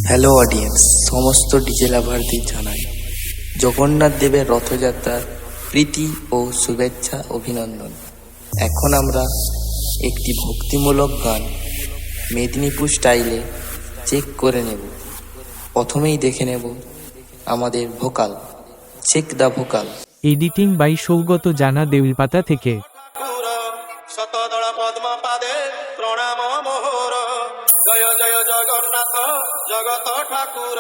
Hello audience, সমস্ত DJ লাভারদের জানাই জগন্নাথ দেবের রথযাত্রার প্রীতি ও শুভেচ্ছা অভিনন্দন। এখন আমরা একটি ভক্তিমূলক গান মেদিনীপুর স্টাইলে চেক করে নেব। প্রথমেই দেখে নেব আমাদের vocal, check the vocal. Editing by Sougata Jana, Deulpata থেকে। শতদল পদ্মপাদে প্রণাম মোহর, জয় জয় জগন্নাথ জগত ঠাকুর।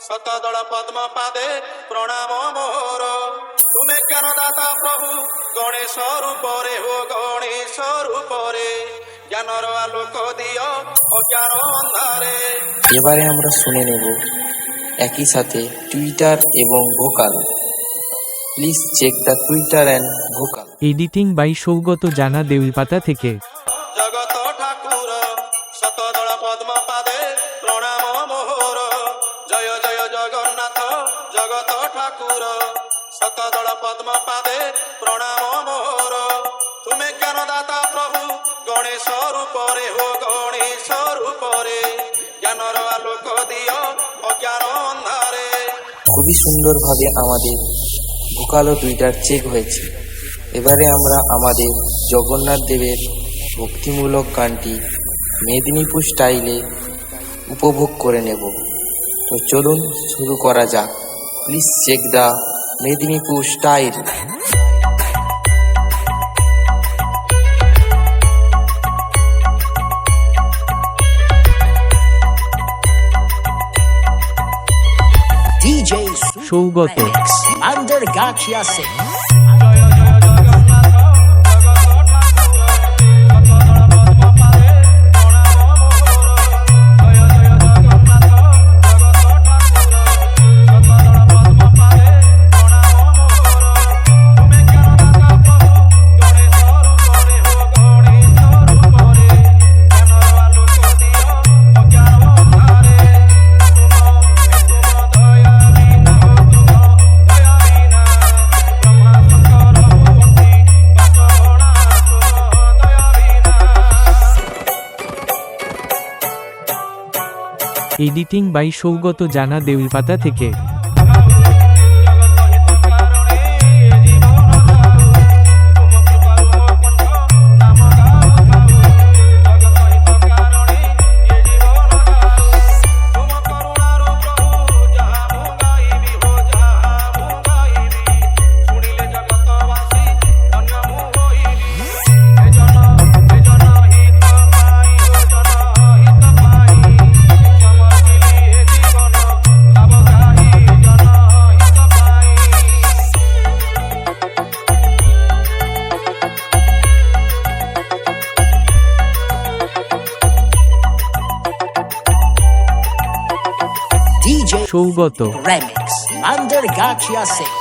শতদল পদ্মপাদে প্রণাম মোহর, তুমি জ্ঞানদাতা প্রভু গণেশ রূপরে, হো গণেশ রূপরে, জ্ঞানর আলোক দিও অজ্ঞান অন্ধারে। এবারে আমরা শুনে নেব একই সাথে টুইটার এবং vocal. Please check the Twitter and vocal. Editing by Sougata Jana, Deulpata থেকে। জগত ঠাকুর শতদল পদ্মপাদে প্রণাম মোহর, জয় জয় জগন্নাথ জগত ঠাকুর। শতদল পদ্মপাদে প্রণাম মোহর, তুমি জ্ঞানদাতা প্রভু গণেশ রূপরে, হো গণেশ রূপরে, জ্ঞানর আলোক দিও অজ্ঞান অন্ধারে। খুবই সুন্দরভাবে আমাদের ভোকাল ও টুইটার চেক হয়েছে। এবারে আমরা আমাদের জগন্নাথ দেবের ভক্তিমূলক গানটি মেদিনীপুর স্টাইলে উপভোগ করে নেব। তো চলুন শুরু করা যাক। Please check the Medinipur style. DJ Sougata. Under Gachia Singh. Editing by Sougata Jana, Deulpata থেকে। DJ Sougata. Remix. Under Gachia Singh.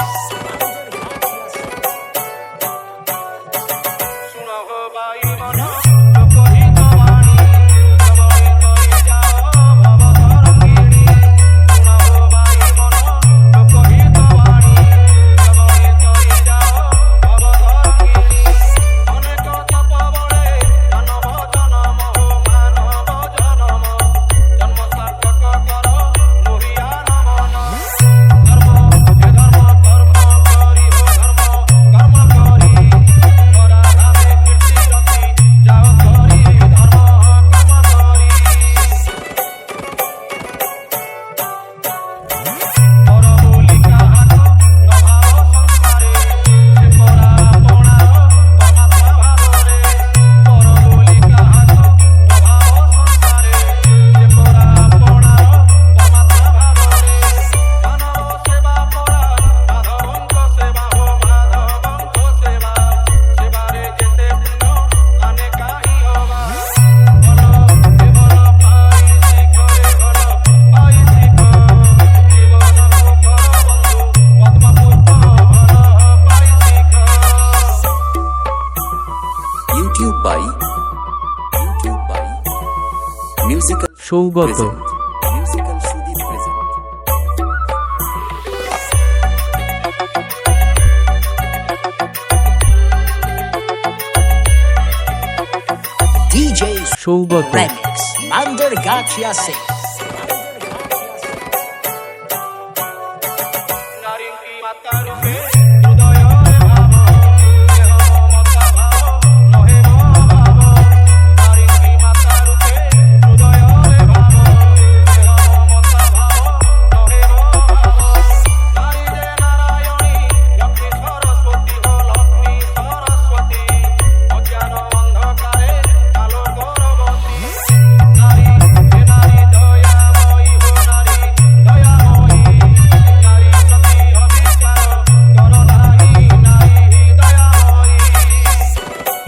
YouTube by Musical Sougata. Present. Musical Sudeep present. DJ Sougata. Remix. Under Gachia Singh.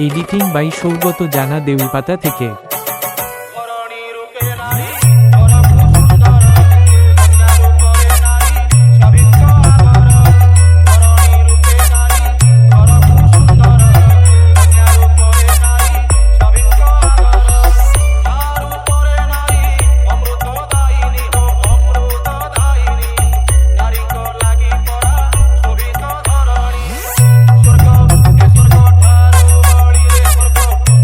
Editing by Sougata Jana Deulpata থেকে। ধরণী রূপে নারী অরূপ সুন্দর কন্যা রূপে নারী সবিত্র আদর ধরণী রূপে নারী অরূপ সুন্দর কন্যা রূপে নারী সবিত্র আদর তার উপরে নারী অমৃত দায়িনী ও অমৃত দায়িনী নারীক লাগি পরা শোভিত ধরণী স্বর্গ এ স্বর্গ ঠারু বଳି রে স্বর্গ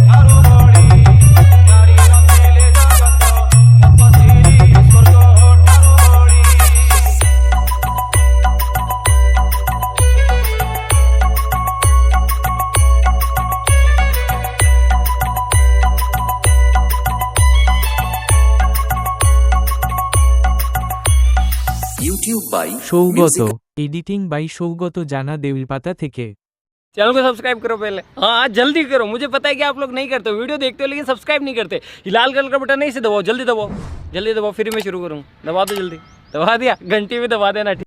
ঠারু বଳି নারী নথিলে জগত তপস্বী স্বর্গ ঠারু বଳି YouTube by Sougata Musical editing by Sougata Jana Deulpata থেকে। चैनल को सब्सक्राइब करो पहले, हाँ जल्दी करो। मुझे पता है कि आप लोग नहीं करते हो, वीडियो देखते हो लेकिन सब्सक्राइब नहीं करते। ये लाल कलर का बटन नहीं, इसे दबाओ, जल्दी दबाओ, जल्दी दबाओ, फिर मैं शुरू करूँ। दबा दो जल्दी, दबा दिया, घंटी में दबा देना।